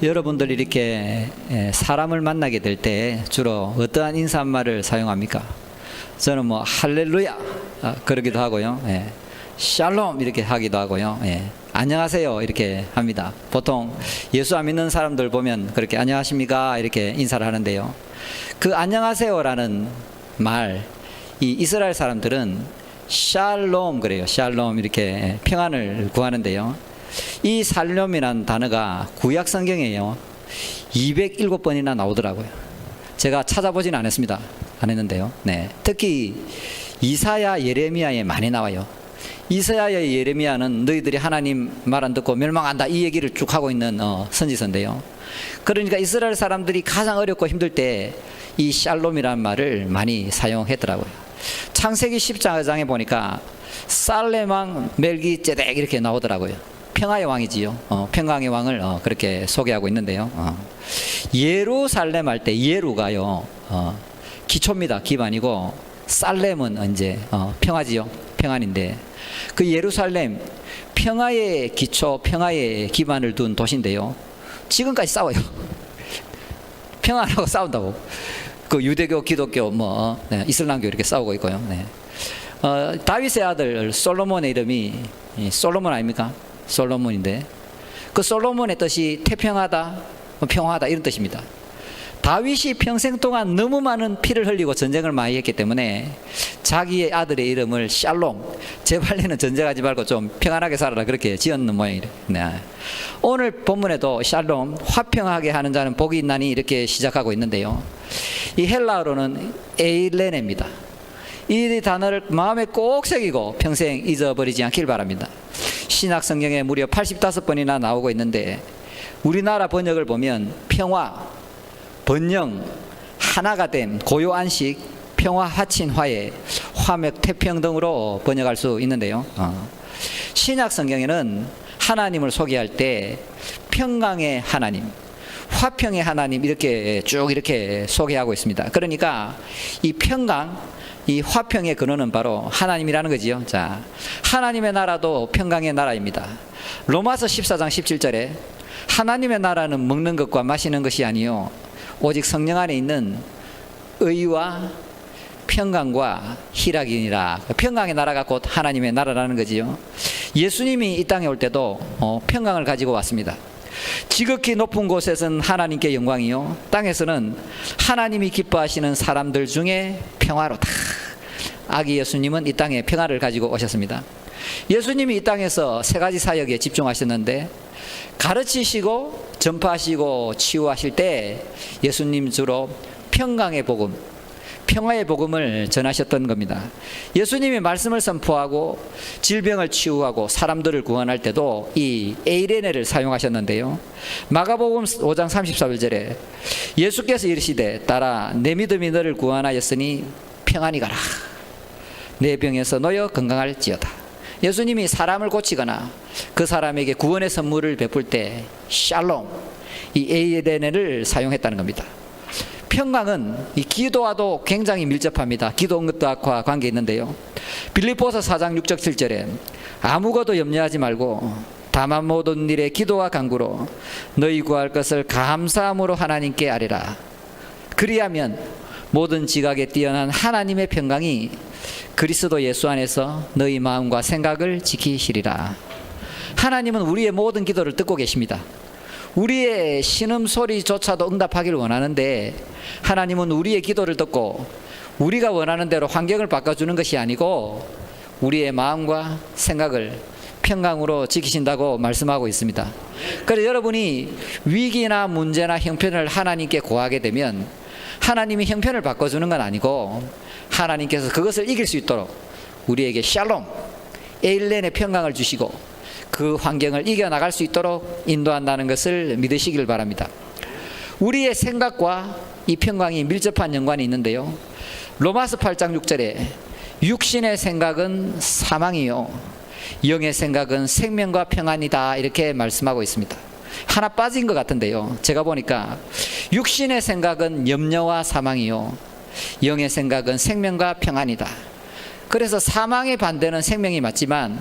여러분들 이렇게 사람을 만나게 될 때 주로 어떠한 인사말을 사용합니까? 저는 뭐 할렐루야 그러기도 하고요. 샬롬 이렇게 하기도 하고요. 안녕하세요 이렇게 합니다. 보통 예수 안 믿는 사람들 보면 그렇게 안녕하십니까 이렇게 인사를 하는데요. 그 안녕하세요라는 말, 이 이스라엘 사람들은 샬롬 그래요. 샬롬 이렇게 평안을 구하는데요. 이 샬롬이라는 단어가 구약 성경에요 207번이나 나오더라고요. 제가 찾아보지는 않았습니다. 안 했는데요. 특히 이사야, 예레미야에 많이 나와요. 이사야, 예레미야는 너희들이 하나님 말 안 듣고 멸망한다 이 얘기를 쭉 하고 있는 선지서인데요. 그러니까 이스라엘 사람들이 가장 어렵고 힘들 때 이 샬롬이라는 말을 많이 사용했더라고요. 창세기 10장에 보니까 살렘 왕 멜기ጼ덱 이렇게 나오더라고요. 평화의 왕이지요. 평강의 왕을 그렇게 소개하고 있는데요. 예루살렘 할 때 예루가요 기초입니다. 기반이고 살렘은 이제 평화지요. 평안인데 그 예루살렘 평화의 기초, 평화의 기반을 둔 도시인데요. 지금까지 싸워요. 평안하고 싸운다고. 그 유대교, 기독교, 이슬람교 이렇게 싸우고 있고요. 다윗의 아들 솔로몬의 이름이 솔로몬 아닙니까? 솔로몬인데 그 솔로몬의 뜻이 태평하다, 평화하다 이런 뜻입니다. 다윗이 평생 동안 너무 많은 피를 흘리고 전쟁을 많이 했기 때문에 자기의 아들의 이름을 샬롬, 제발리는 전쟁하지 말고 좀 평안하게 살아라 그렇게 지었는 모양이래요. 오늘 본문에도 샬롬, 화평하게 하는 자는 복이 있나니 이렇게 시작하고 있는데요. 이 헬라어로는 에일레네입니다. 이 단어를 마음에 꼭 새기고 평생 잊어버리지 않길 바랍니다. 신약 성경에 무려 85번이나 나오고 있는데 우리나라 번역을 보면 평화, 번영, 하나가 됨, 고요 안식, 평화, 화친, 화해, 화목, 태평 등으로 번역할 수 있는데요. 신약 성경에는 하나님을 소개할 때 평강의 하나님, 화평의 하나님 이렇게 쭉 이렇게 소개하고 있습니다. 그러니까 이 평강, 이 화평의 근원은 바로 하나님이라는 거지요. 자, 하나님의 나라도 평강의 나라입니다. 로마서 14장 17절에 하나님의 나라는 먹는 것과 마시는 것이 아니요 오직 성령 안에 있는 의와 평강과 희락이니라. 평강의 나라가 곧 하나님의 나라라는 거지요. 예수님이 이 땅에 올 때도 평강을 가지고 왔습니다. 지극히 높은 곳에서는 하나님께 영광이요 땅에서는 하나님이 기뻐하시는 사람들 중에 평화로다. 아기 예수님은 이 땅에 평화를 가지고 오셨습니다. 예수님이 이 땅에서 세 가지 사역에 집중하셨는데 가르치시고 전파하시고 치유하실 때 예수님 주로 평강의 복음, 평화의 복음을 전하셨던 겁니다. 예수님이 말씀을 선포하고 질병을 치유하고 사람들을 구원할 때도 이 에이레네를 사용하셨는데요. 마가복음 5장 34절에 예수께서 이르시되 따라 내 믿음이 너를 구원하였으니 평안히 가라. 내 병에서 놓여 건강할지어다. 예수님이 사람을 고치거나 그 사람에게 구원의 선물을 베풀 때 샬롬, 이 에이레네를 사용했다는 겁니다. 평강은 이 기도와도 굉장히 밀접합니다. 기도 응답과 관계 있는데요. 빌립보서 4장 6절 7절에 아무것도 염려하지 말고 다만 모든 일에 기도와 간구로 너희 구할 것을 감사함으로 하나님께 아뢰라. 그리하면 모든 지각에 뛰어난 하나님의 평강이 그리스도 예수 안에서 너희 마음과 생각을 지키시리라. 하나님은 우리의 모든 기도를 듣고 계십니다. 우리의 신음소리조차도 응답하기를 원하는데 하나님은 우리의 기도를 듣고 우리가 원하는 대로 환경을 바꿔주는 것이 아니고 우리의 마음과 생각을 평강으로 지키신다고 말씀하고 있습니다. 그래서 여러분이 위기나 문제나 형편을 하나님께 고하게 되면 하나님이 형편을 바꿔주는 건 아니고 하나님께서 그것을 이길 수 있도록 우리에게 샬롬, 에일렌의 평강을 주시고 그 환경을 이겨나갈 수 있도록 인도한다는 것을 믿으시길 바랍니다. 우리의 생각과 이 평강이 밀접한 연관이 있는데요. 로마서 8장 6절에 육신의 생각은 사망이요 영의 생각은 생명과 평안이다 이렇게 말씀하고 있습니다. 하나 빠진 것 같은데요. 제가 보니까 육신의 생각은 염려와 사망이요 영의 생각은 생명과 평안이다. 그래서 사망의 반대는 생명이 맞지만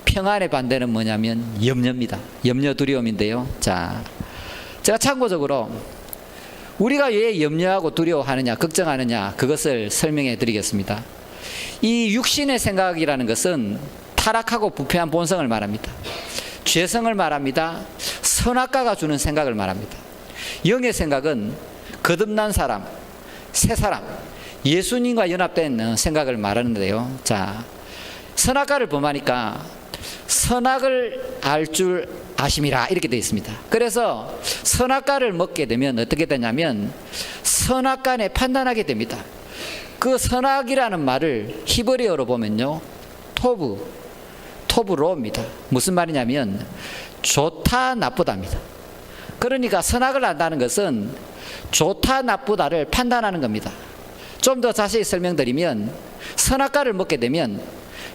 평안의 반대는 뭐냐면 염려입니다. 염려 두려움인데요. 자, 제가 참고적으로 우리가 왜 염려하고 두려워하느냐, 걱정하느냐, 그것을 설명해 드리겠습니다. 이 육신의 생각이라는 것은 타락하고 부패한 본성을 말합니다. 죄성을 말합니다. 선악과가 주는 생각을 말합니다. 영의 생각은 거듭난 사람, 새 사람, 예수님과 연합된 생각을 말하는데요. 자, 선악과를 범하니까 선악을 알 줄 아심이라 이렇게 되어 있습니다. 그래서 선악과를 먹게 되면 어떻게 되냐면 선악간에 판단하게 됩니다. 그 선악이라는 말을 히브리어로 보면요, 토브로입니다. 무슨 말이냐면 좋다 나쁘다입니다. 그러니까 선악을 안다는 것은 좋다 나쁘다를 판단하는 겁니다. 좀 더 자세히 설명드리면 선악과를 먹게 되면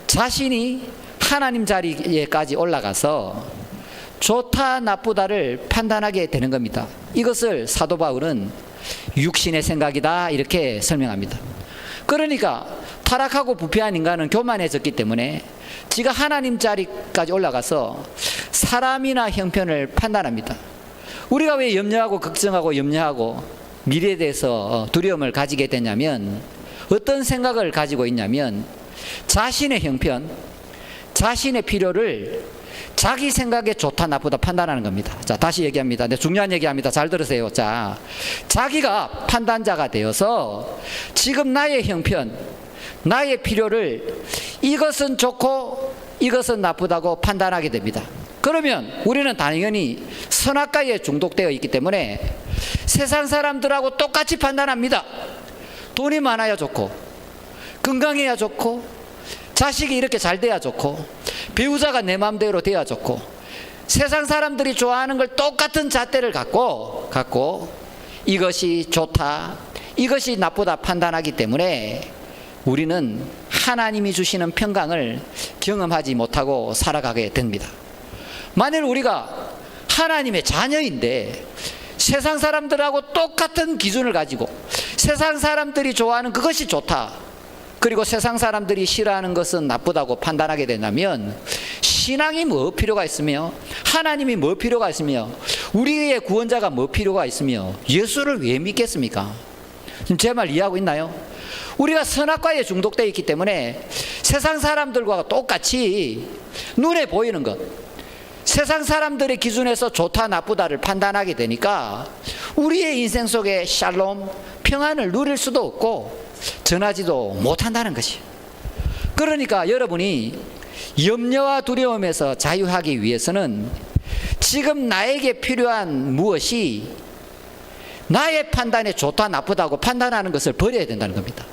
자신이 하나님 자리에까지 올라가서 좋다 나쁘다를 판단하게 되는 겁니다. 이것을 사도 바울은 육신의 생각이다 이렇게 설명합니다. 그러니까 타락하고 부패한 인간은 교만해졌기 때문에 지가 하나님 자리까지 올라가서 사람이나 형편을 판단합니다. 우리가 왜 염려하고 걱정하고 염려하고 미래에 대해서 두려움을 가지게 되냐면 어떤 생각을 가지고 있냐면 자신의 형편, 자신의 필요를 자기 생각에 좋다 나쁘다 판단하는 겁니다. 자, 다시 얘기합니다. 네, 중요한 얘기합니다. 잘 들으세요. 자, 자기가 판단자가 되어서 지금 나의 형편, 나의 필요를 이것은 좋고 이것은 나쁘다고 판단하게 됩니다. 그러면 우리는 당연히 선악과에 중독되어 있기 때문에 세상 사람들하고 똑같이 판단합니다. 돈이 많아야 좋고, 건강해야 좋고, 자식이 이렇게 잘 돼야 좋고, 배우자가 내 마음대로 돼야 좋고, 세상 사람들이 좋아하는 걸 똑같은 잣대를 갖고 이것이 좋다, 이것이 나쁘다 판단하기 때문에 우리는 하나님이 주시는 평강을 경험하지 못하고 살아가게 됩니다. 만일 우리가 하나님의 자녀인데 세상 사람들하고 똑같은 기준을 가지고 세상 사람들이 좋아하는 그것이 좋다, 그리고 세상 사람들이 싫어하는 것은 나쁘다고 판단하게 된다면 신앙이 뭐 필요가 있으며, 하나님이 뭐 필요가 있으며, 우리의 구원자가 뭐 필요가 있으며 예수를 왜 믿겠습니까? 제 말 이해하고 있나요? 우리가 선악과에 중독되어 있기 때문에 세상 사람들과 똑같이 눈에 보이는 것, 세상 사람들의 기준에서 좋다 나쁘다를 판단하게 되니까 우리의 인생 속에 샬롬, 평안을 누릴 수도 없고 전하지도 못한다는 것이. 그러니까 여러분이 염려와 두려움에서 자유하기 위해서는 지금 나에게 필요한 무엇이 나의 판단에 좋다 나쁘다고 판단하는 것을 버려야 된다는 겁니다.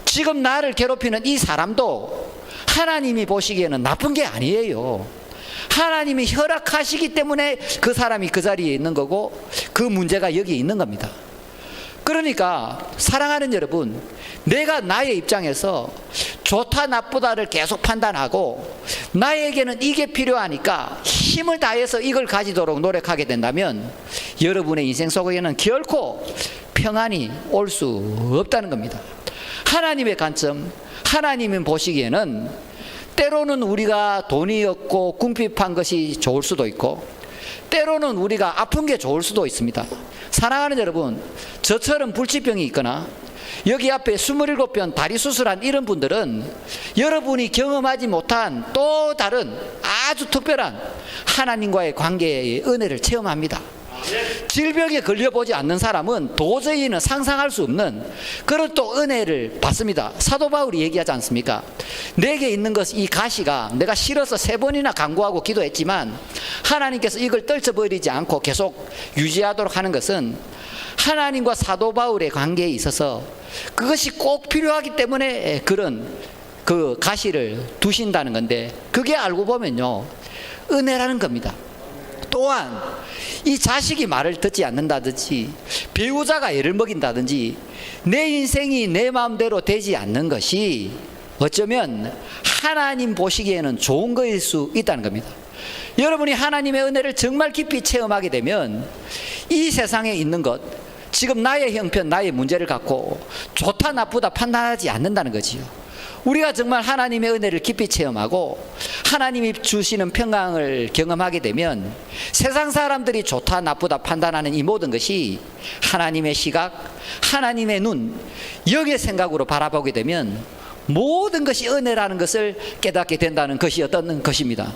지금 나를 괴롭히는 이 사람도 하나님이 보시기에는 나쁜 게 아니에요. 하나님이 허락하시기 때문에 그 사람이 그 자리에 있는 거고 그 문제가 여기 있는 겁니다. 그러니까 사랑하는 여러분, 내가 나의 입장에서 좋다 나쁘다를 계속 판단하고 나에게는 이게 필요하니까 힘을 다해서 이걸 가지도록 노력하게 된다면 여러분의 인생 속에는 결코 평안이 올 수 없다는 겁니다. 하나님의 관점, 하나님이 보시기에는 때로는 우리가 돈이 없고 궁핍한 것이 좋을 수도 있고 때로는 우리가 아픈 게 좋을 수도 있습니다. 사랑하는 여러분, 저처럼 불치병이 있거나 여기 앞에 27번 다리 수술한 이런 분들은 여러분이 경험하지 못한 또 다른 아주 특별한 하나님과의 관계의 은혜를 체험합니다. 질병에 걸려보지 않는 사람은 도저히는 상상할 수 없는 그런 또 은혜를 받습니다. 사도 바울이 얘기하지 않습니까? 내게 있는 것, 이 가시가 내가 싫어서 3번이나 간구하고 기도했지만 하나님께서 이걸 떨쳐버리지 않고 계속 유지하도록 하는 것은 하나님과 사도 바울의 관계에 있어서 그것이 꼭 필요하기 때문에 그런 그 가시를 두신다는 건데, 그게 알고 보면요 은혜라는 겁니다. 또한 이 자식이 말을 듣지 않는다든지 배우자가 애를 먹인다든지 내 인생이 내 마음대로 되지 않는 것이 어쩌면 하나님 보시기에는 좋은 것일 수 있다는 겁니다. 여러분이 하나님의 은혜를 정말 깊이 체험하게 되면 이 세상에 있는 것, 지금 나의 형편, 나의 문제를 갖고 좋다 나쁘다 판단하지 않는다는 거지요. 우리가 정말 하나님의 은혜를 깊이 체험하고 하나님이 주시는 평강을 경험하게 되면 세상 사람들이 좋다 나쁘다 판단하는 이 모든 것이 하나님의 시각, 하나님의 눈, 영의 생각으로 바라보게 되면 모든 것이 은혜라는 것을 깨닫게 된다는 것이 어떤 것입니다.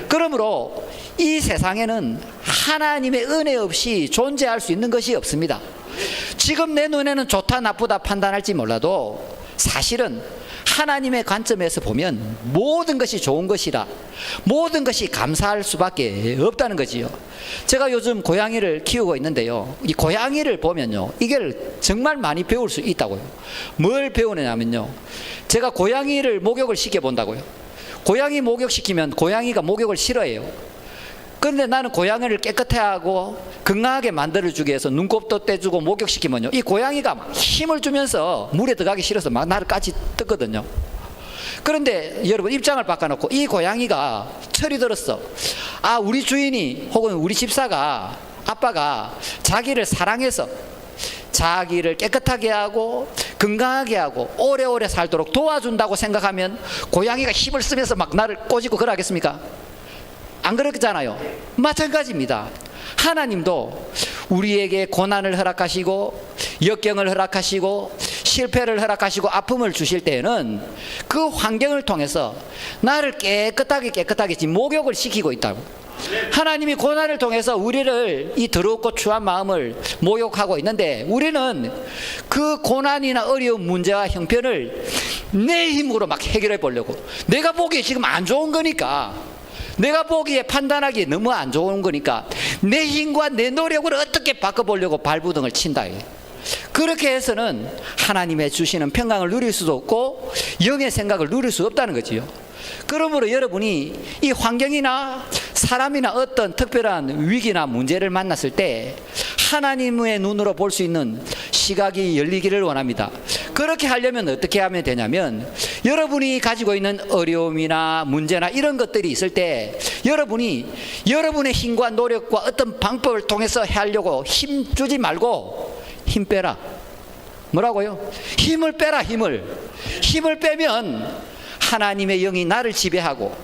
그러므로 이 세상에는 하나님의 은혜 없이 존재할 수 있는 것이 없습니다. 지금 내 눈에는 좋다 나쁘다 판단할지 몰라도 사실은 하나님의 관점에서 보면 모든 것이 좋은 것이라 모든 것이 감사할 수밖에 없다는 거지요. 제가 요즘 고양이를 키우고 있는데요, 이 고양이를 보면요, 이걸 정말 많이 배울 수 있다고요. 뭘 배우느냐면요, 제가 고양이를 목욕을 시켜본다고요. 고양이 목욕시키면 고양이가 목욕을 싫어해요. 그런데 나는 고양이를 깨끗하고 건강하게 만들어주기 위해서 눈곱도 떼주고 목욕시키면요, 이 고양이가 막 힘을 주면서 물에 들어가기 싫어서 막 나를 까치 뜯거든요. 그런데 여러분 입장을 바꿔놓고 이 고양이가 철이 들었어. 아, 우리 주인이 혹은 우리 집사가, 아빠가 자기를 사랑해서 자기를 깨끗하게 하고 건강하게 하고 오래오래 살도록 도와준다고 생각하면 고양이가 힘을 쓰면서 막 나를 꼬집고 그러겠습니까? 안 그렇잖아요. 마찬가지입니다. 하나님도 우리에게 고난을 허락하시고 역경을 허락하시고 실패를 허락하시고 아픔을 주실 때에는 그 환경을 통해서 나를 깨끗하게 지금 목욕을 시키고 있다고. 하나님이 고난을 통해서 우리를 이 더럽고 추한 마음을 목욕하고 있는데, 우리는 그 고난이나 어려운 문제와 형편을 내 힘으로 막 해결해 보려고, 내가 보기에 지금 안 좋은 거니까, 내가 보기에 판단하기에 너무 안 좋은 거니까 내 힘과 내 노력으로 어떻게 바꿔보려고 발부둥을 친다. 그렇게 해서는 하나님의 주시는 평강을 누릴 수도 없고 영의 생각을 누릴 수 없다는 거지요. 그러므로 여러분이 이 환경이나 사람이나 어떤 특별한 위기나 문제를 만났을 때 하나님의 눈으로 볼 수 있는 시각이 열리기를 원합니다. 그렇게 하려면 어떻게 하면 되냐면, 여러분이 가지고 있는 어려움이나 문제나 이런 것들이 있을 때 여러분이 여러분의 힘과 노력과 어떤 방법을 통해서 하려고 힘 주지 말고 힘 빼라. 뭐라고요? 힘을 빼라. 힘을 빼면 하나님의 영이 나를 지배하고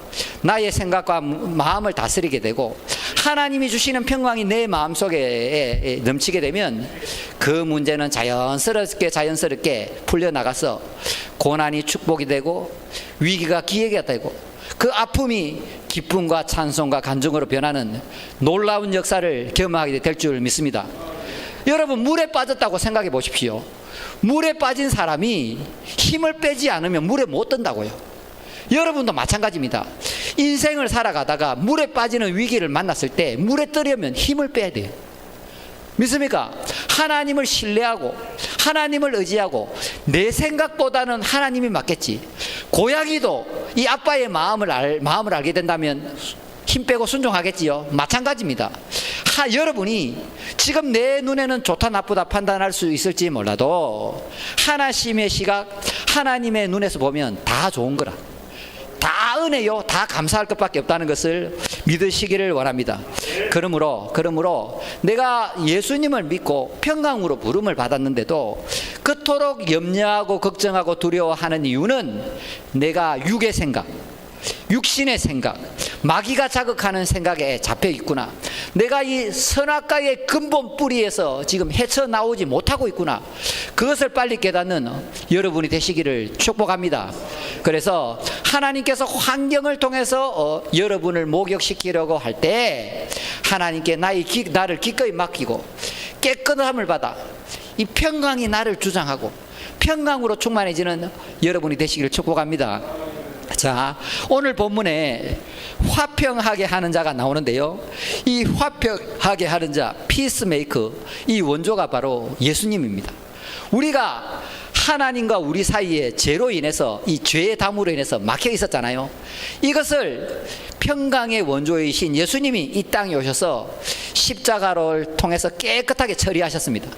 나의 생각과 마음을 다스리게 되고 하나님이 주시는 평강이 내 마음속에 넘치게 되면 그 문제는 자연스럽게 풀려나가서 고난이 축복이 되고 위기가 기회가 되고 그 아픔이 기쁨과 찬송과 간증으로 변하는 놀라운 역사를 경험하게 될 줄 믿습니다. 여러분, 물에 빠졌다고 생각해 보십시오. 물에 빠진 사람이 힘을 빼지 않으면 물에 못 든다고요. 여러분도 마찬가지입니다. 인생을 살아가다가 물에 빠지는 위기를 만났을 때 물에 뜨려면 힘을 빼야 돼요. 믿습니까? 하나님을 신뢰하고 하나님을 의지하고 내 생각보다는 하나님이 맞겠지. 고양이도 이 아빠의 마음을 알게 된다면 힘 빼고 순종하겠지요. 마찬가지입니다. 여러분이 지금 내 눈에는 좋다 나쁘다 판단할 수 있을지 몰라도 하나님의 시각, 하나님의 눈에서 보면 다 좋은 거라. 다 은혜요, 다 감사할 것밖에 없다는 것을 믿으시기를 원합니다. 그러므로 내가 예수님을 믿고 평강으로 부름을 받았는데도 그토록 염려하고 걱정하고 두려워하는 이유는 내가 육의 생각, 육신의 생각, 마귀가 자극하는 생각에 잡혀 있구나. 내가 이 선악과의 근본 뿌리에서 지금 헤쳐나오지 못하고 있구나. 그것을 빨리 깨닫는 여러분이 되시기를 축복합니다. 그래서 하나님께서 환경을 통해서 여러분을 목욕시키려고 할 때 하나님께 나를 기꺼이 맡기고 깨끗함을 받아 이 평강이 나를 주장하고 평강으로 충만해지는 여러분이 되시기를 축복합니다. 자, 오늘 본문에 화평하게 하는 자가 나오는데요, 이 화평하게 하는 자, 피스메이커, 이 원조가 바로 예수님입니다. 우리가 하나님과 우리 사이에 죄로 인해서, 이 죄의 담으로 인해서 막혀 있었잖아요. 이것을 평강의 원조이신 예수님이 이 땅에 오셔서 십자가를 통해서 깨끗하게 처리하셨습니다.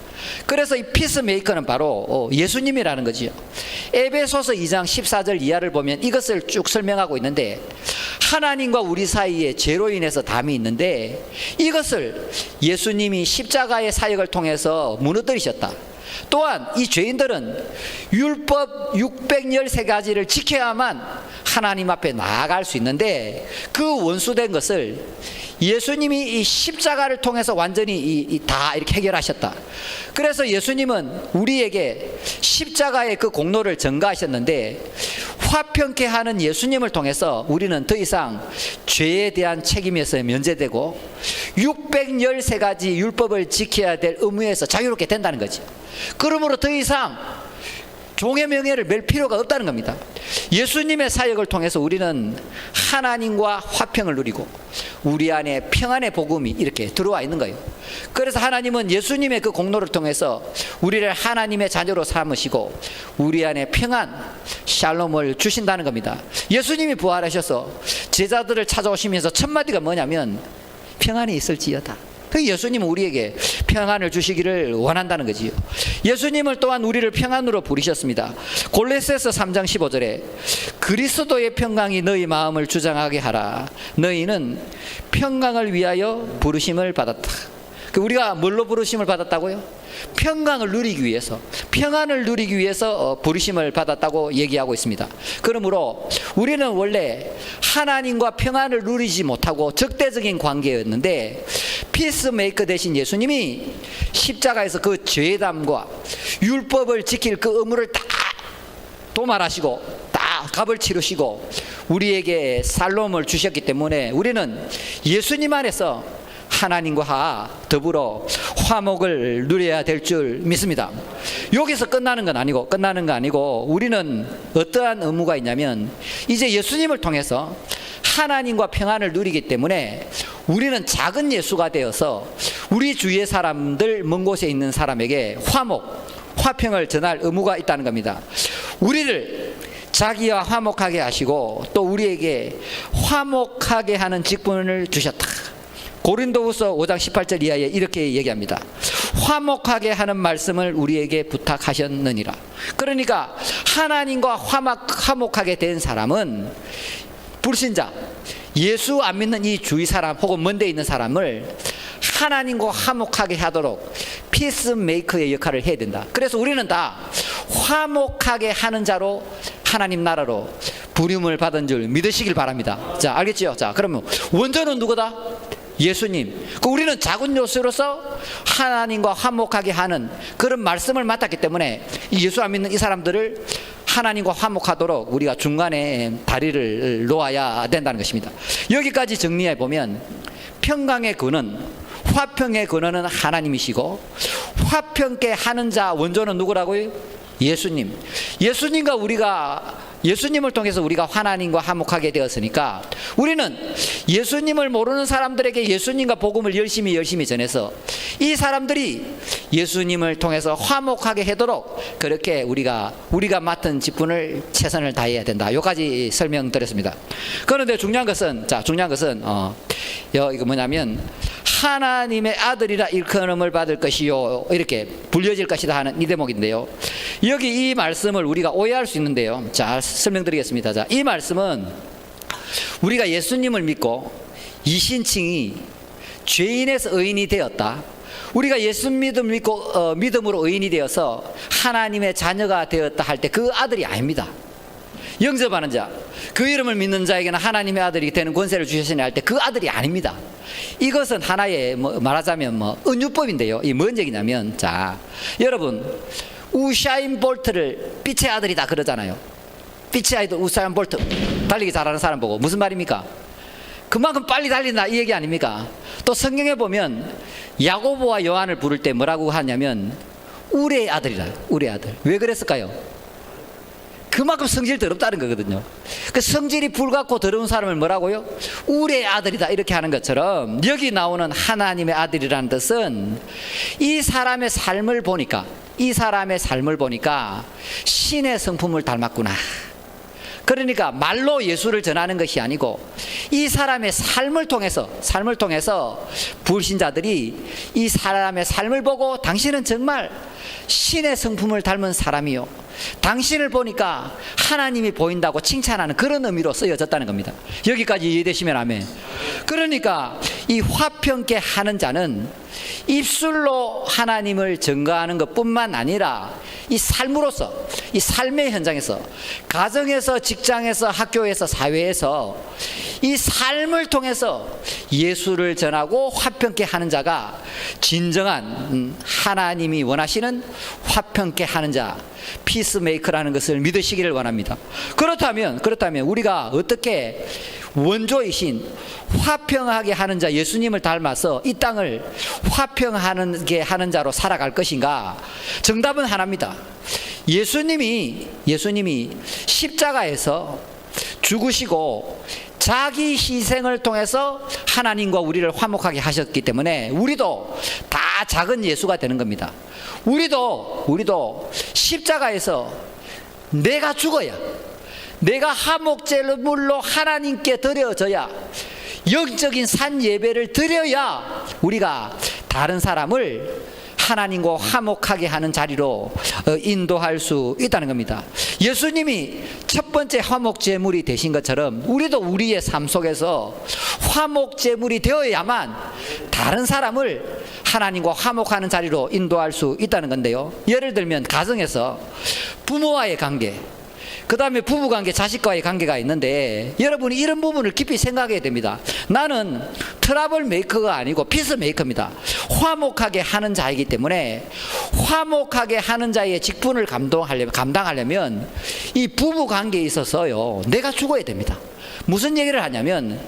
그래서 이 피스메이커는 바로 예수님이라는 거지요. 에베소서 2장 14절 이하를 보면 이것을 쭉 설명하고 있는데, 하나님과 우리 사이에 죄로 인해서 담이 있는데 이것을 예수님이 십자가의 사역을 통해서 무너뜨리셨다. 또한 이 죄인들은 율법 613가지를 지켜야만 하나님 앞에 나아갈 수 있는데, 그 원수된 것을 예수님이 이 십자가를 통해서 완전히 다 이렇게 해결하셨다. 그래서 예수님은 우리에게 십자가의 그 공로를 전가하셨는데, 화평케 하는 예수님을 통해서 우리는 더 이상 죄에 대한 책임에서 면제되고 613가지 율법을 지켜야 될 의무에서 자유롭게 된다는 거지. 그러므로 더 이상 종의 명예를 맬 필요가 없다는 겁니다. 예수님의 사역을 통해서 우리는 하나님과 화평을 누리고 우리 안에 평안의 복음이 이렇게 들어와 있는 거예요. 그래서 하나님은 예수님의 그 공로를 통해서 우리를 하나님의 자녀로 삼으시고 우리 안에 평안, 샬롬을 주신다는 겁니다. 예수님이 부활하셔서 제자들을 찾아오시면서 첫 마디가 뭐냐면 평안이 있을지어다. 예수님은 우리에게 평안을 주시기를 원한다는 거지요. 예수님을 또한 우리를 평안으로 부르셨습니다. 골로새서 3장 15절에 그리스도의 평강이 너희 마음을 주장하게 하라. 너희는 평강을 위하여 부르심을 받았다. 우리가 뭘로 부르심을 받았다고요? 평강을 누리기 위해서, 평안을 누리기 위해서 부르심을 받았다고 얘기하고 있습니다. 그러므로 우리는 원래 하나님과 평안을 누리지 못하고 적대적인 관계였는데, 피스메이커 되신 예수님이 십자가에서 그 죄담과 율법을 지킬 그 의무를 다 도말하시고 다 값을 치르시고 우리에게 살롬을 주셨기 때문에 우리는 예수님 안에서 하나님과 더불어 화목을 누려야 될 줄 믿습니다. 여기서 끝나는 건 아니고 우리는 어떠한 의무가 있냐면, 이제 예수님을 통해서 하나님과 평안을 누리기 때문에 우리는 작은 예수가 되어서 우리 주위의 사람들, 먼 곳에 있는 사람에게 화목, 화평을 전할 의무가 있다는 겁니다. 우리를 자기와 화목하게 하시고 또 우리에게 화목하게 하는 직분을 주셨다. 고린도후서 5장 18절 이하에 이렇게 얘기합니다. 화목하게 하는 말씀을 우리에게 부탁하셨느니라. 그러니까 하나님과 화목하게 된 사람은 불신자, 예수 안 믿는 이 주위 사람 혹은 먼 데 있는 사람을 하나님과 화목하게 하도록 피스메이커의 역할을 해야 된다. 그래서 우리는 다 화목하게 하는 자로 하나님 나라로 부름을 받은 줄 믿으시길 바랍니다. 자, 알겠죠? 자, 그러면 원조는 누구다? 예수님. 우리는 작은 요소로서 하나님과 화목하게 하는 그런 말씀을 맡았기 때문에 예수 안 믿는 이 사람들을 하나님과 화목하도록 우리가 중간에 다리를 놓아야 된다는 것입니다. 여기까지 정리해 보면 평강의 근원, 화평의 근원은 하나님이시고 화평케 하는 자 원조는 누구라고요? 예수님. 예수님을 통해서 우리가 하나님과 화목하게 되었으니까 우리는 예수님을 모르는 사람들에게 예수님과 복음을 열심히 전해서 이 사람들이 예수님을 통해서 화목하게 하도록 그렇게 우리가 맡은 직분을 최선을 다해야 된다. 여기까지 설명드렸습니다. 그런데 중요한 것은 이거 뭐냐면 하나님의 아들이라 일컬음을 받을 것이요 이렇게 불려질 것이다 하는 이 대목인데요. 여기 이 말씀을 우리가 오해할 수 있는데요. 자, 설명드리겠습니다. 자, 이 말씀은 우리가 예수님을 믿고 이신칭이 죄인에서 의인이 되었다. 우리가 예수 믿고 믿음으로 의인이 되어서 하나님의 자녀가 되었다 할 때 그 아들이 아닙니다. 영접하는 자, 그 이름을 믿는 자에게는 하나님의 아들이 되는 권세를 주셨으니 할 때 그 아들이 아닙니다. 이것은 하나의 말하자면 은유법인데요. 이 뭔 얘기냐면, 자, 여러분 우샤인 볼트를 빛의 아들이다 그러잖아요. 빛의 아이들 우사인 볼트 달리기 잘하는 사람 보고 무슨 말입니까? 그만큼 빨리 달린다 이 얘기 아닙니까? 또 성경에 보면 야고보와 요한을 부를 때 뭐라고 하냐면 우레의 아들이라. 우레의 아들. 왜 그랬을까요? 그만큼 성질이 더럽다는 거거든요. 그 성질이 불같고 더러운 사람을 뭐라고요? 우레의 아들이다 이렇게 하는 것처럼 여기 나오는 하나님의 아들이라는 뜻은 이 사람의 삶을 보니까 신의 성품을 닮았구나. 그러니까 말로 예수를 전하는 것이 아니고 이 사람의 삶을 통해서 불신자들이 이 사람의 삶을 보고 당신은 정말 신의 성품을 닮은 사람이요, 당신을 보니까 하나님이 보인다고 칭찬하는 그런 의미로 쓰여졌다는 겁니다. 여기까지 이해되시면 아멘. 그러니까 이 화평케 하는 자는 입술로 하나님을 증거하는 것뿐만 아니라 이 삶으로서, 이 삶의 현장에서, 가정에서, 직장에서, 학교에서, 사회에서 이 삶을 통해서 예수를 전하고 화평케 하는 자가 진정한 하나님이 원하시는 화평케 하는 자, 피스메이커라는 것을 믿으시기를 원합니다. 그렇다면 우리가 어떻게 원조이신 화평하게 하는 자 예수님을 닮아서 이 땅을 화평하게 하는 자로 살아갈 것인가? 정답은 하나입니다. 예수님이 십자가에서 죽으시고 자기 희생을 통해서 하나님과 우리를 화목하게 하셨기 때문에 우리도 다 작은 예수가 되는 겁니다. 우리도 십자가에서 내가 죽어야, 내가 화목제물로 하나님께 드려져야, 영적인 산 예배를 드려야 우리가 다른 사람을 하나님과 화목하게 하는 자리로 인도할 수 있다는 겁니다. 예수님이 첫 번째 화목제물이 되신 것처럼 우리도 우리의 삶 속에서 화목제물이 되어야만 다른 사람을 하나님과 화목하는 자리로 인도할 수 있다는 건데요. 예를 들면 가정에서 부모와의 관계, 그 다음에 부부관계, 자식과의 관계가 있는데 여러분이 이런 부분을 깊이 생각해야 됩니다. 나는 트러블 메이커가 아니고 피스 메이커입니다. 화목하게 하는 자이기 때문에 화목하게 하는 자의 직분을 감당하려면 이 부부관계에 있어서요, 내가 죽어야 됩니다. 무슨 얘기를 하냐면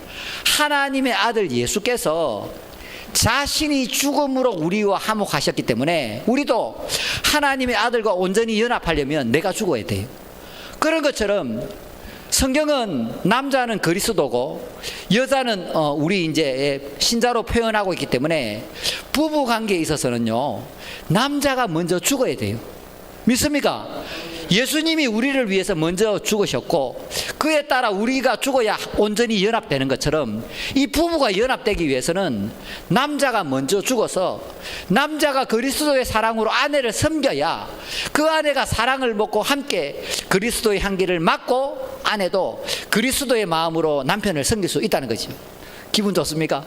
하나님의 아들 예수께서 자신이 죽음으로 우리와 화목하셨기 때문에 우리도 하나님의 아들과 온전히 연합하려면 내가 죽어야 돼요. 그런 것처럼 성경은 남자는 그리스도고 여자는 우리 이제 신자로 표현하고 있기 때문에 부부 관계에 있어서는요, 남자가 먼저 죽어야 돼요. 믿습니까? 예수님이 우리를 위해서 먼저 죽으셨고 그에 따라 우리가 죽어야 온전히 연합되는 것처럼 이 부부가 연합되기 위해서는 남자가 먼저 죽어서 남자가 그리스도의 사랑으로 아내를 섬겨야 그 아내가 사랑을 먹고 함께 그리스도의 향기를 맡고 아내도 그리스도의 마음으로 남편을 섬길 수 있다는 거죠. 기분 좋습니까?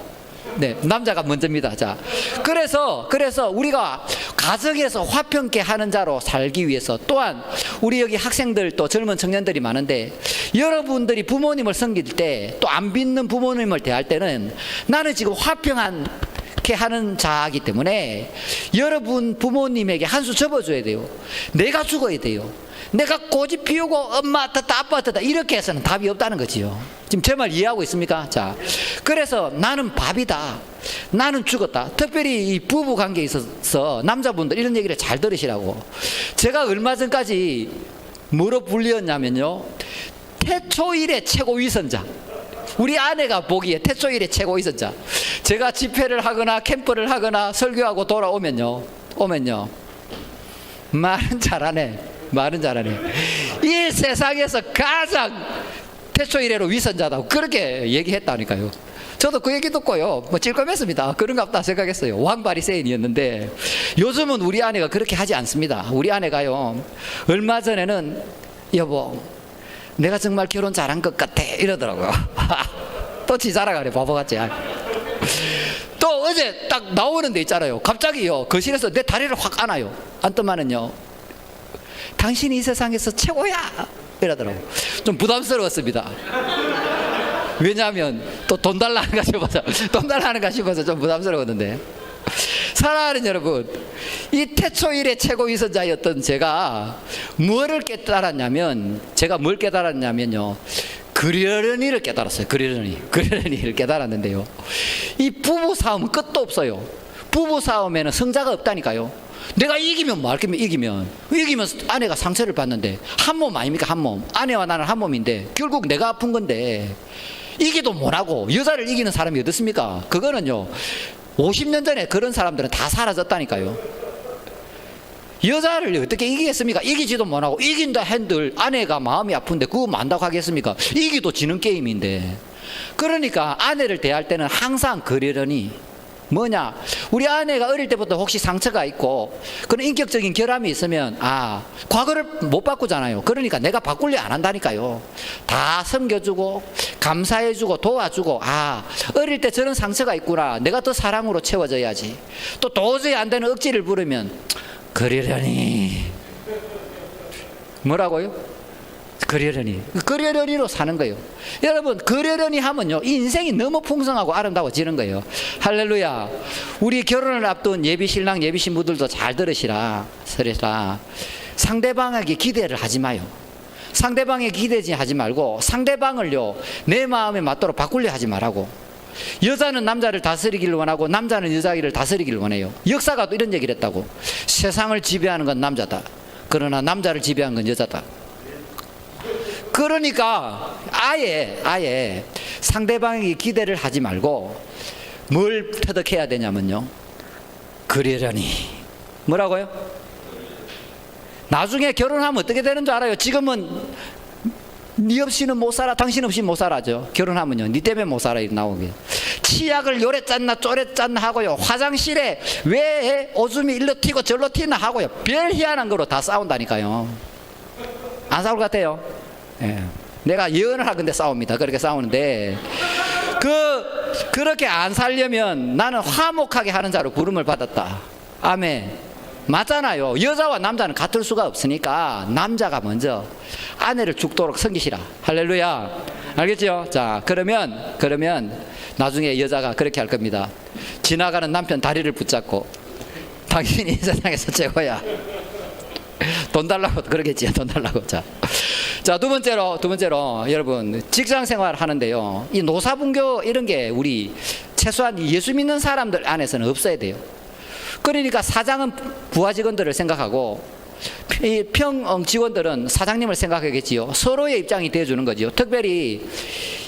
네, 남자가 먼저입니다. 자, 그래서 우리가 가정에서 화평케 하는 자로 살기 위해서, 또한 우리 여기 학생들 또 젊은 청년들이 많은데 여러분들이 부모님을 섬길 때, 또 안 믿는 부모님을 대할 때는 나는 지금 화평케 하는 자이기 때문에 여러분 부모님에게 한 수 접어줘야 돼요. 내가 죽어야 돼요. 내가 고집 피우고 엄마 뜯다 아빠 뜯다 이렇게 해서는 답이 없다는 거지요. 지금 제 말 이해하고 있습니까? 자, 그래서 나는 밥이다, 나는 죽었다. 특별히 이 부부 관계에 있어서 남자분들 이런 얘기를 잘 들으시라고. 제가 얼마 전까지 뭐로 불리었냐면요, 태초일의 최고 위선자. 우리 아내가 보기에 태초일의 최고 위선자. 제가 집회를 하거나 캠프를 하거나 설교하고 돌아오면요, 말은 잘하네. 이 세상에서 가장 태초이래로 위선자다고 그렇게 얘기했다니까요. 저도 그 얘기 듣고요, 뭐 찔끔했습니다. 그런가 보다 생각했어요. 왕바리새인이었는데 요즘은 우리 아내가 그렇게 하지 않습니다. 우리 아내가요, 얼마 전에는 여보 내가 정말 결혼 잘한 것 같아 이러더라고요. 또 지 자랑하네, 바보같이. 또 어제 딱 나오는 데 있잖아요, 갑자기요 거실에서 내 다리를 확 안아요. 안더만은요, 당신이 이 세상에서 최고야 이러더라고. 좀 부담스러웠습니다. 왜냐하면 또 돈 달라는가 싶어서 좀 부담스러웠는데, 사랑하는 여러분, 이 태초일의 최고 위선자였던 제가 뭘 깨달았냐면요, 그러려니를 깨달았어요. 그러려니를 깨달았는데요, 이 부부 싸움은 끝도 없어요. 부부 싸움에는 성자가 없다니까요. 내가 이기면 이기면 아내가 상처를 받는데 한 몸 아닙니까? 한 몸. 아내와 나는 한 몸인데 결국 내가 아픈 건데 이기도 못하고 여자를 이기는 사람이 어디 있습니까? 그거는요 50년 전에 그런 사람들은 다 사라졌다니까요. 여자를 어떻게 이기겠습니까? 이기지도 못하고, 이긴다 한들 아내가 마음이 아픈데 그거 만다고 하겠습니까? 이기도 지는 게임인데. 그러니까 아내를 대할 때는 항상 그러려니 뭐냐? 우리 아내가 어릴 때부터 혹시 상처가 있고 그런 인격적인 결함이 있으면 과거를 못 바꾸잖아요. 그러니까 내가 바꾸려 안 한다니까요. 다 섬겨주고 감사해주고 도와주고 어릴 때 저런 상처가 있구나. 내가 더 사랑으로 채워져야지. 또 도저히 안 되는 억지를 부르면 그러려니 뭐라고요? 그러려니로 사는 거예요. 여러분, 그러려니 하면요, 이 인생이 너무 풍성하고 아름다워지는 거예요. 할렐루야. 우리 결혼을 앞둔 예비 신랑, 예비 신부들도 잘 들으시라. 상대방에게 기대를 하지 마요. 상대방에게 기대지 하지 말고 상대방을요, 내 마음에 맞도록 바꾸려 하지 말라고. 여자는 남자를 다스리기를 원하고 남자는 여자를 다스리기를 원해요. 역사가 또 이런 얘기를 했다고. 세상을 지배하는 건 남자다. 그러나 남자를 지배하는 건 여자다. 그러니까 아예 상대방에게 기대를 하지 말고 뭘 터득해야 되냐면요, 그러려니 뭐라고요? 나중에 결혼하면 어떻게 되는 줄 알아요? 지금은 네 없이는 못 살아, 당신 없이 못 살아죠. 결혼하면요, 네 때문에 못 살아 나오게. 치약을 요래 짰나 쪼래 짰나 하고요, 화장실에 왜 오줌이 일로 튀고 절로 튀나 하고요, 별 희한한 거로 다 싸운다니까요. 안 싸울 것 같아요? 예. 내가 예언을 하건대 싸웁니다. 그렇게 싸우는데 그렇게 안 살려면 나는 화목하게 하는 자로 부름을 받았다. 아멘. 맞잖아요. 여자와 남자는 같을 수가 없으니까 남자가 먼저 아내를 죽도록 섬기시라. 할렐루야. 알겠죠? 자, 그러면 나중에 여자가 그렇게 할 겁니다. 지나가는 남편 다리를 붙잡고 당신이 이 세상에서 최고야. 돈 달라고 그러겠지. 돈 달라고. 자, 두 번째로 여러분, 직장 생활 하는데요, 이 노사분교 이런 게 우리 최소한 예수 믿는 사람들 안에서는 없어야 돼요. 그러니까 사장은 부하 직원들을 생각하고 이 평 직원들은 사장님을 생각하겠지요. 서로의 입장이 되어주는 거죠. 특별히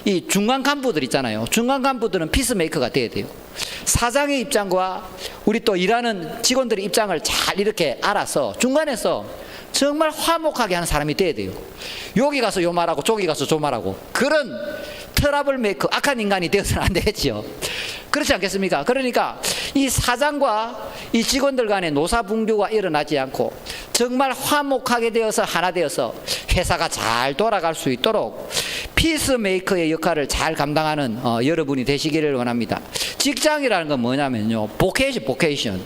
이 중간 간부들 있잖아요. 중간 간부들은 피스메이커가 돼야 돼요. 사장의 입장과 우리 또 일하는 직원들의 입장을 잘 이렇게 알아서 중간에서 정말 화목하게 하는 사람이 돼야 돼요. 여기 가서 요 말하고 저기 가서 저 말하고 그런 트러블 메이커, 악한 인간이 되어서는 안 되겠죠. 그렇지 않겠습니까? 그러니까 이 사장과 이 직원들 간의 노사분교가 일어나지 않고 정말 화목하게 되어서 하나 되어서 회사가 잘 돌아갈 수 있도록 피스메이커의 역할을 잘 감당하는 여러분이 되시기를 원합니다. 직장이라는 건 뭐냐면요, 보케이션.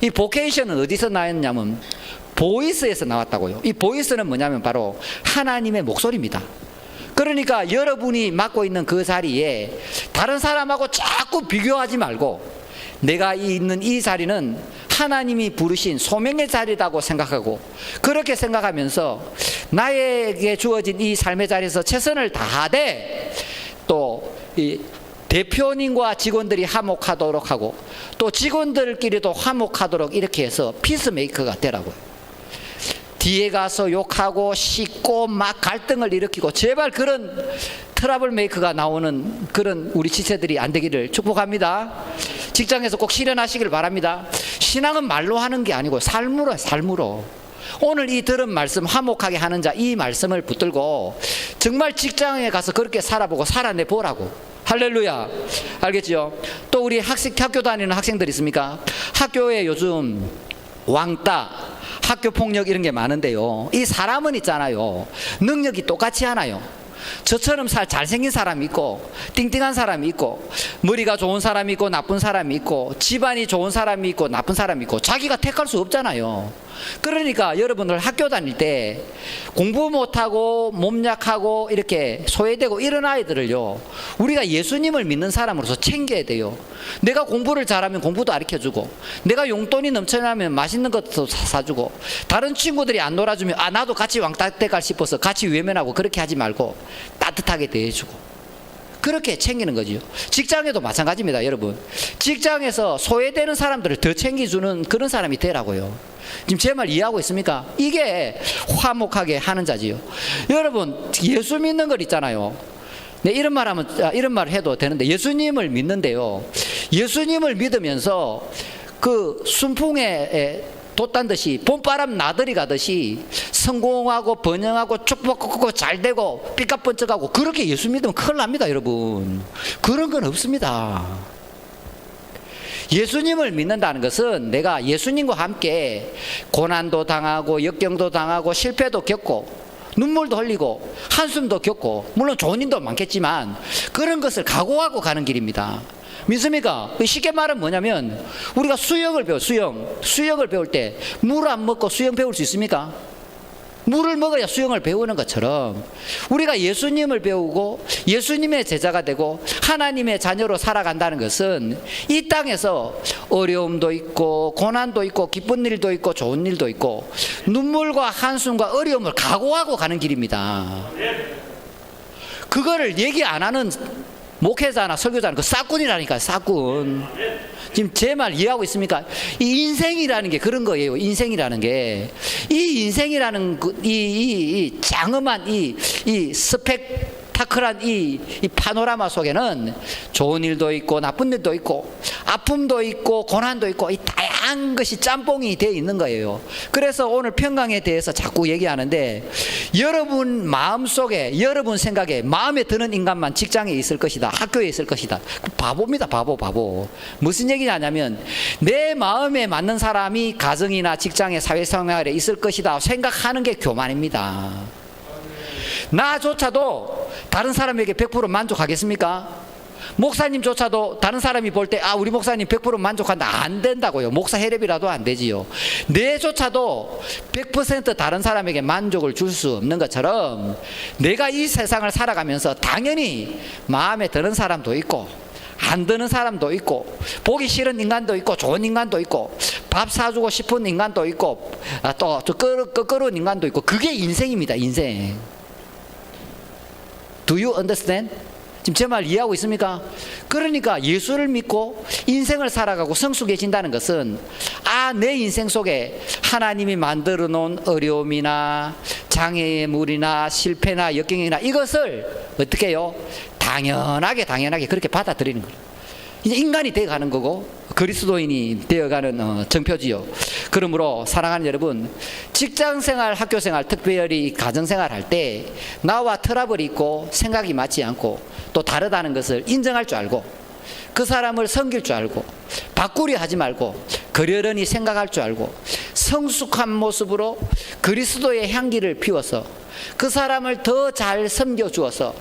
이 보케이션은 어디서 나왔냐면 보이스에서 나왔다고요. 이 보이스는 뭐냐면 바로 하나님의 목소리입니다. 그러니까 여러분이 맡고 있는 그 자리에 다른 사람하고 자꾸 비교하지 말고 내가 있는 이 자리는 하나님이 부르신 소명의 자리라고 생각하고, 그렇게 생각하면서 나에게 주어진 이 삶의 자리에서 최선을 다하되 또 이 대표님과 직원들이 화목하도록 하고 또 직원들끼리도 화목하도록 이렇게 해서 피스메이커가 되라고요. 뒤에 가서 욕하고 씻고 막 갈등을 일으키고, 제발 그런 트러블 메이커가 나오는 그런 우리 지체들이 안 되기를 축복합니다. 직장에서 꼭 실현하시길 바랍니다. 신앙은 말로 하는 게 아니고 삶으로. 오늘 이 들은 말씀, 화목하게 하는 자, 이 말씀을 붙들고 정말 직장에 가서 그렇게 살아보고 살아내 보라고. 할렐루야. 알겠죠? 또 우리 학교 다니는 학생들 있습니까? 학교에 요즘 왕따, 학교 폭력 이런 게 많은데요, 이 사람은 있잖아요, 능력이 똑같지 않아요. 저처럼 잘생긴 사람이 있고 띵띵한 사람이 있고 머리가 좋은 사람이 있고 나쁜 사람이 있고 집안이 좋은 사람이 있고 나쁜 사람이 있고 자기가 택할 수 없잖아요. 그러니까 여러분들 학교 다닐 때 공부 못하고 몸 약하고 이렇게 소외되고 이런 아이들을요, 우리가 예수님을 믿는 사람으로서 챙겨야 돼요. 내가 공부를 잘하면 공부도 가르쳐주고, 내가 용돈이 넘쳐나면 맛있는 것도 사주고, 다른 친구들이 안 놀아주면 나도 같이 왕따 때가 싶어서 같이 외면하고, 그렇게 하지 말고 따뜻하게 대해주고 그렇게 챙기는 거죠. 직장에도 마찬가지입니다. 여러분, 직장에서 소외되는 사람들을 더 챙겨주는 그런 사람이 되라고요. 지금 제 말 이해하고 있습니까? 이게 화목하게 하는 자지요. 여러분, 예수 믿는 걸 있잖아요. 네, 이런 말 해도 되는데, 예수님을 믿는데요, 예수님을 믿으면서 그 순풍에 돛단 듯이 봄바람 나들이 가듯이 성공하고 번영하고 축복하고 잘되고 삐까번쩍하고, 그렇게 예수 믿으면 큰일 납니다. 여러분, 그런 건 없습니다. 예수님을 믿는다는 것은 내가 예수님과 함께 고난도 당하고 역경도 당하고 실패도 겪고 눈물도 흘리고 한숨도 겪고 물론 좋은 일도 많겠지만 그런 것을 각오하고 가는 길입니다. 믿습니까? 쉽게 말하면 뭐냐면 우리가 수영을 배울 때 물 안 먹고 수영 배울 수 있습니까? 물을 먹어야 수영을 배우는 것처럼 우리가 예수님을 배우고 예수님의 제자가 되고 하나님의 자녀로 살아간다는 것은 이 땅에서 어려움도 있고 고난도 있고 기쁜 일도 있고 좋은 일도 있고 눈물과 한숨과 어려움을 각오하고 가는 길입니다. 그거를 얘기 안 하는 목회자나 설교자는 그 싹군이라니까요. 싹군. 지금 제 말 이해하고 있습니까? 이 인생이라는 게 그런 거예요. 인생이라는 게 이 인생이라는 이 장엄한 이 스펙타클한 이 파노라마 속에는 좋은 일도 있고 나쁜 일도 있고 아픔도 있고 고난도 있고 이 다양한 것이 짬뽕이 되어 있는 거예요. 그래서 오늘 평강에 대해서 자꾸 얘기하는데 여러분 마음속에 여러분 생각에 마음에 드는 인간만 직장에 있을 것이다. 학교에 있을 것이다. 바보입니다. 바보. 무슨 얘기냐면 내 마음에 맞는 사람이 가정이나 직장에 사회생활에 있을 것이다 생각하는 게 교만입니다. 나조차도 다른 사람에게 100% 만족하겠습니까? 목사님조차도 다른 사람이 볼 때 우리 목사님 100% 만족한다 안 된다고요. 목사 혈압이라도 안 되지요. 내조차도 100% 다른 사람에게 만족을 줄 수 없는 것처럼 내가 이 세상을 살아가면서 당연히 마음에 드는 사람도 있고 안 드는 사람도 있고 보기 싫은 인간도 있고 좋은 인간도 있고 밥 사주고 싶은 인간도 있고 또 끄끄러운 인간도 있고 그게 인생입니다. 인생. Do you understand? 지금 제 말 이해하고 있습니까? 그러니까 예수를 믿고 인생을 살아가고 성숙해진다는 것은 내 인생 속에 하나님이 만들어 놓은 어려움이나 장애물이나 실패나 역경이나 이것을 어떻게 해요? 당연하게 그렇게 받아들이는 거예요. 이제 인간이 되어가는 거고 그리스도인이 되어가는 정표지요. 그러므로 사랑하는 여러분, 직장생활, 학교생활, 특별히 가정생활 할 때 나와 트러블이 있고 생각이 맞지 않고 또 다르다는 것을 인정할 줄 알고 그 사람을 섬길 줄 알고 바꾸려 하지 말고 그러려니 생각할 줄 알고 성숙한 모습으로 그리스도의 향기를 피워서 그 사람을 더 잘 섬겨주어서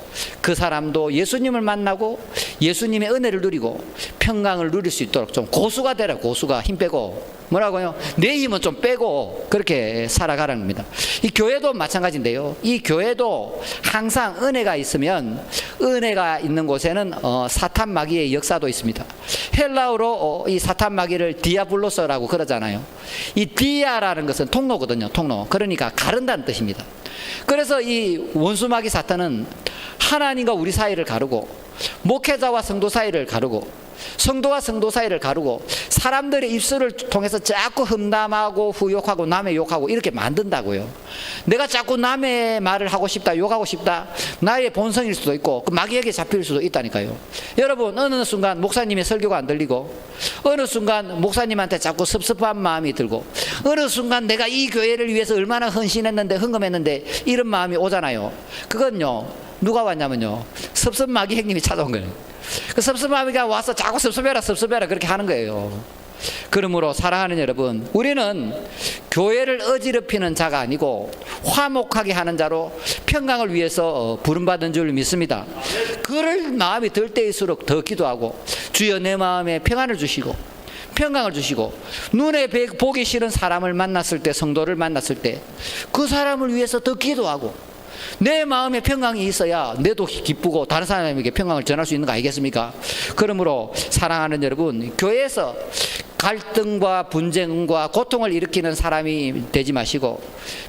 그 사람도 예수님을 만나고 예수님의 은혜를 누리고 평강을 누릴 수 있도록 좀 고수가 되라. 고수가 힘 빼고 뭐라고요? 내 힘은 좀 빼고 그렇게 살아가라는 겁니다. 이 교회도 마찬가지인데요. 이 교회도 항상 은혜가 있으면 은혜가 있는 곳에는 사탄 마귀의 역사도 있습니다. 헬라어로 이 사탄 마귀를 디아블로스라고 그러잖아요. 이 디아라는 것은 통로거든요. 통로. 그러니까 가른다는 뜻입니다. 그래서 이 원수 마귀 사탄은 하나님과 우리 사이를 가르고 목회자와 성도 사이를 가르고 성도와 성도 사이를 가르고 사람들의 입술을 통해서 자꾸 험담하고 후욕하고 남의 욕하고 이렇게 만든다고요. 내가 자꾸 남의 말을 하고 싶다, 욕하고 싶다, 나의 본성일 수도 있고 그 마귀에게 잡힐 수도 있다니까요. 여러분, 어느 순간 목사님의 설교가 안 들리고 어느 순간 목사님한테 자꾸 섭섭한 마음이 들고 어느 순간 내가 이 교회를 위해서 얼마나 헌신했는데 헌금했는데 이런 마음이 오잖아요. 그건요, 누가 왔냐면요, 섭섭 마귀 형님이 찾아온 거예요. 그 섭섭마귀가 와서 자꾸 섭섭해라 그렇게 하는 거예요. 그러므로 사랑하는 여러분, 우리는 교회를 어지럽히는 자가 아니고 화목하게 하는 자로 평강을 위해서 부름받은 줄 믿습니다. 그럴 마음이 들 때일수록 더 기도하고 주여 내 마음에 평안을 주시고 평강을 주시고 눈에 보기 싫은 사람을 만났을 때, 성도를 만났을 때 그 사람을 위해서 더 기도하고 내 마음에 평강이 있어야 내도 기쁘고 다른 사람에게 평강을 전할 수 있는 거 아니겠습니까? 그러므로 사랑하는 여러분, 교회에서 갈등과 분쟁과 고통을 일으키는 사람이 되지 마시고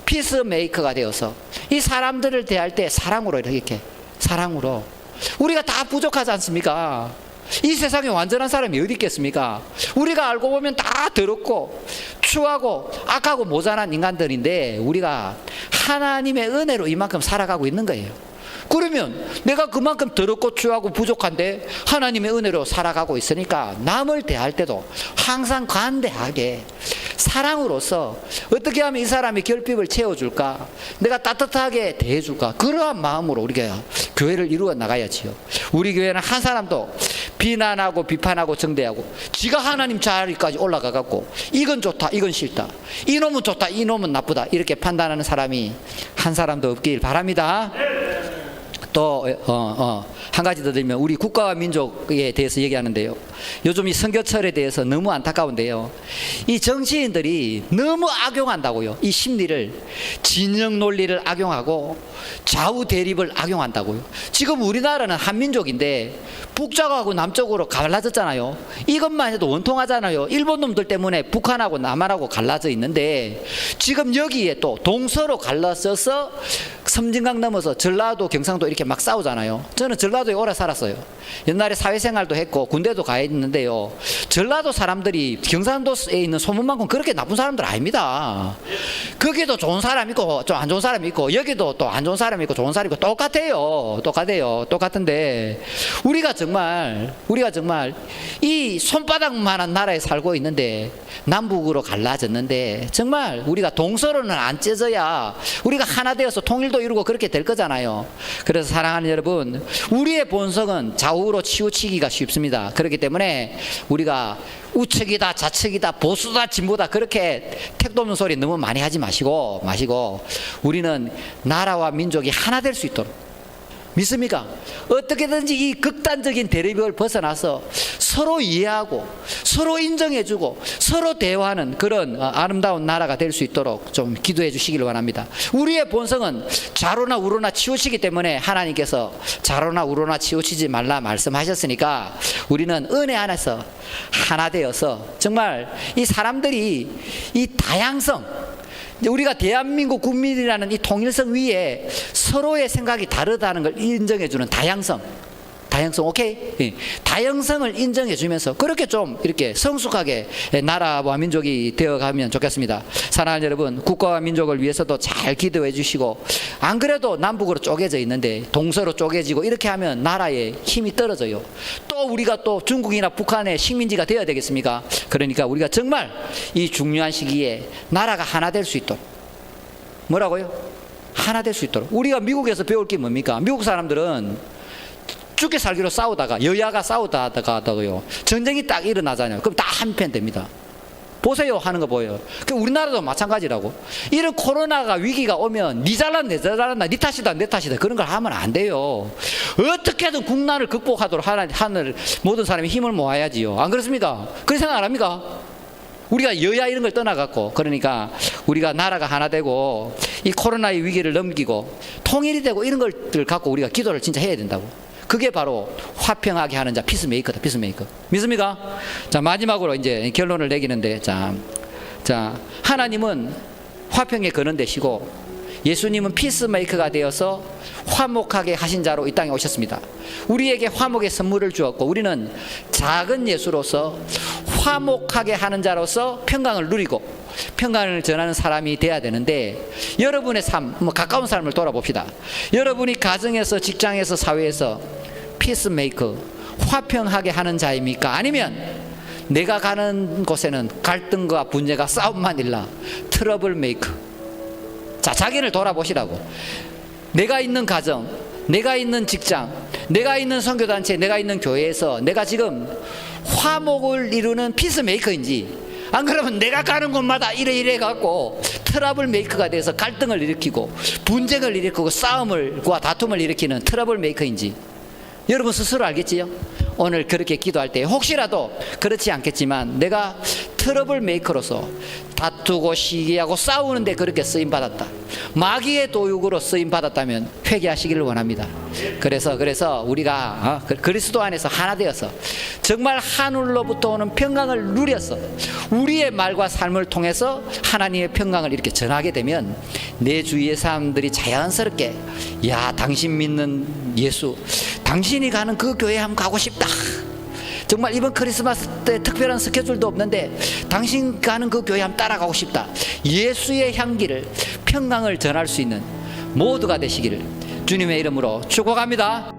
피스메이커가 되어서 이 사람들을 대할 때 사랑으로, 이렇게 사랑으로. 우리가 다 부족하지 않습니까? 이 세상에 완전한 사람이 어디 있겠습니까? 우리가 알고 보면 다 더럽고 추하고 악하고 모자란 인간들인데 우리가 하나님의 은혜로 이만큼 살아가고 있는 거예요. 그러면 내가 그만큼 더럽고 추하고 부족한데 하나님의 은혜로 살아가고 있으니까 남을 대할 때도 항상 관대하게 사랑으로서 어떻게 하면 이 사람이 결핍을 채워줄까, 내가 따뜻하게 대해줄까, 그러한 마음으로 우리가 교회를 이루어 나가야지요. 우리 교회는 한 사람도 비난하고 비판하고 정대하고 지가 하나님 자리까지 올라가 갖고 이건 좋다 이건 싫다, 이놈은 좋다 이놈은 나쁘다 이렇게 판단하는 사람이 한 사람도 없길 바랍니다. 또 한 가지 더 드리면 우리 국가와 민족에 대해서 얘기하는데요, 요즘 이 선거철에 대해서 너무 안타까운데요, 이 정치인들이 너무 악용한다고요. 이 심리를, 진영 논리를 악용하고 좌우 대립을 악용한다고요. 지금 우리나라는 한민족인데 북쪽하고 남쪽으로 갈라졌잖아요. 이것만 해도 원통하잖아요. 일본 놈들 때문에 북한하고 남한하고 갈라져 있는데 지금 여기에 또 동서로 갈라져서 섬진강 넘어서 전라도 경상도 이렇게 막 싸우잖아요. 저는 전라도에 오래 살았어요. 옛날에 사회생활도 했고 군대도 가 있는데요, 전라도 사람들이 경상도에 있는 소문만큼 그렇게 나쁜 사람들 아닙니다. 거기도 좋은 사람 있고 좀 안 좋은 사람 있고, 여기도 또 안 좋은 사람 있고 좋은 사람 있고 똑같은데 우리가 정말 이 손바닥만한 나라에 살고 있는데 남북으로 갈라졌는데 정말 우리가 동서로는 안 째져야 우리가 하나 되어서 통일도 이루고 그렇게 될 거잖아요. 그래서 사랑하는 여러분, 우리의 본성은 좌우로 치우치기가 쉽습니다. 그렇기 때문에 우리가 우측이다 좌측이다 보수다 진보다 그렇게 택도 없는 소리 너무 많이 하지 마시고 우리는 나라와 민족이 하나 될 수 있도록, 믿습니까? 어떻게든지 이 극단적인 대립을 벗어나서 서로 이해하고 서로 인정해주고 서로 대화하는 그런 아름다운 나라가 될 수 있도록 좀 기도해 주시기를 원합니다. 우리의 본성은 좌로나 우로나 치우치기 때문에 하나님께서 좌로나 우로나 치우치지 말라 말씀하셨으니까 우리는 은혜 안에서 하나 되어서 정말 이 사람들이 이 다양성, 우리가 대한민국 국민이라는 이 통일성 위에 서로의 생각이 다르다는 걸 인정해주는 다양성, 오케이? 다양성을 인정해주면서 그렇게 좀 이렇게 성숙하게 나라와 민족이 되어가면 좋겠습니다. 사랑하는 여러분, 국가와 민족을 위해서도 잘 기도해 주시고, 안 그래도 남북으로 쪼개져 있는데 동서로 쪼개지고 이렇게 하면 나라의 힘이 떨어져요. 또 우리가 또 중국이나 북한의 식민지가 되어야 되겠습니까? 그러니까 우리가 정말 이 중요한 시기에 나라가 하나 될 수 있도록, 뭐라고요? 하나 될 수 있도록. 우리가 미국에서 배울 게 뭡니까? 미국 사람들은 죽게 살기로 싸우다가, 여야가 싸우다가요 전쟁이 딱 일어나잖아요. 그럼 다 한편 됩니다. 보세요 하는 거 보여요. 우리나라도 마찬가지라고. 이런 코로나가 위기가 오면 니 잘난 내 잘난다, 니 탓이다 내 탓이다 그런 걸 하면 안 돼요. 어떻게든 국난을 극복하도록 하늘 모든 사람이 힘을 모아야지요. 안 그렇습니까? 그런 생각 안 합니까? 우리가 여야 이런 걸 떠나갖고, 그러니까 우리가 나라가 하나 되고 이 코로나의 위기를 넘기고 통일이 되고 이런 것들 갖고 우리가 기도를 진짜 해야 된다고. 그게 바로 화평하게 하는 자, 피스메이커다, 피스메이커. 믿습니까? 자, 마지막으로 이제 결론을 내기는데, 자, 하나님은 화평에 거는 되시고 예수님은 피스메이커가 되어서 화목하게 하신 자로 이 땅에 오셨습니다. 우리에게 화목의 선물을 주었고 우리는 작은 예수로서 화목하게 하는 자로서 평강을 누리고 평강을 전하는 사람이 돼야 되는데, 여러분의 삶, 가까운 삶을 돌아봅시다. 여러분이 가정에서, 직장에서, 사회에서 피스메이커, 화평하게 하는 자입니까? 아니면 내가 가는 곳에는 갈등과 분쟁과 싸움만 일라 트러블 메이커. 자, 자기를 돌아보시라고. 내가 있는 가정, 내가 있는 직장, 내가 있는 선교단체, 내가 있는 교회에서 내가 지금 화목을 이루는 피스메이커인지, 안 그러면 내가 가는 곳마다 이래 갖고 트러블 메이커가 돼서 갈등을 일으키고 분쟁을 일으키고 싸움과 다툼을 일으키는 트러블 메이커인지 여러분 스스로 알겠지요? 오늘 그렇게 기도할 때 혹시라도 그렇지 않겠지만 내가 트러블 메이커로서 다투고 시기하고 싸우는데 그렇게 쓰임받았다, 마귀의 도육으로 쓰임받았다면 회개하시기를 원합니다. 그래서 우리가 그리스도 안에서 하나 되어서 정말 하늘로부터 오는 평강을 누려서 우리의 말과 삶을 통해서 하나님의 평강을 이렇게 전하게 되면 내 주위의 사람들이 자연스럽게, 야, 당신 믿는 예수, 당신이 가는 그 교회 한번 가고 싶다, 정말 이번 크리스마스 때 특별한 스케줄도 없는데 당신 가는 그 교회 한번 따라가고 싶다, 예수의 향기를, 평강을 전할 수 있는 모두가 되시기를 주님의 이름으로 축복합니다.